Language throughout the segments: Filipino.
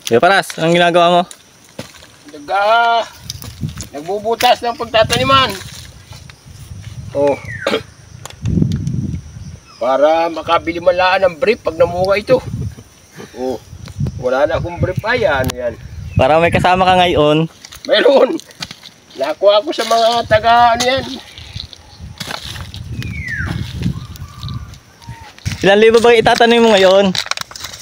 Kaya Paras, anong ginagawa mo? Nagbubutas ng pagtataniman. Oh. Para makabili malaan ng brief pag namunga ito. Oh. Wala na akong brief. Ano yan? Para may kasama ka ngayon. Meron. Nakuha ko sa mga taga ano yan. Ilan libo ba itatanim mo ngayon?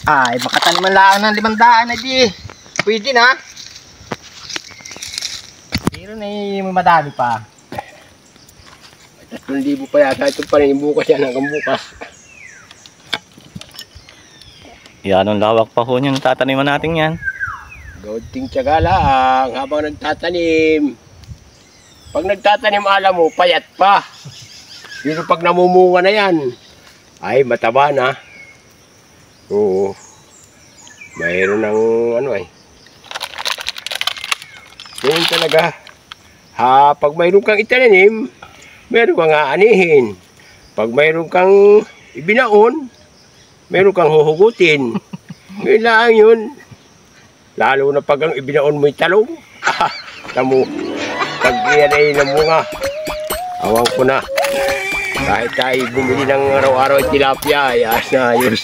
Ay, makataniman lang ng 500 na di. Pwede na. Pero na may madami pa. 3,000 pa yata ito pa rin bukas yan hanggang bukas. Yan, ang lawak pa ho niyan, tataniman natin yan. Gaunting tiyaga lang habang nagtatanim. Pag nagtatanim alam mo, payat pa. Pero pag namumunga na yan, ay mataba na. Oo. Mayroon ng ano ay. Yan talaga. Pag mayroon kang itanim, meron kang aanihin. Pag mayroon kang ibinaon, meron kang huhugutin. Ngayon lang yun. Lalo na pag ang ibinaon mo'y talong. Tamo, pag yan ay namunga, awang ko na. Kahit tayo bumili ng araw-araw ay tilapia, ay ayos na ayos.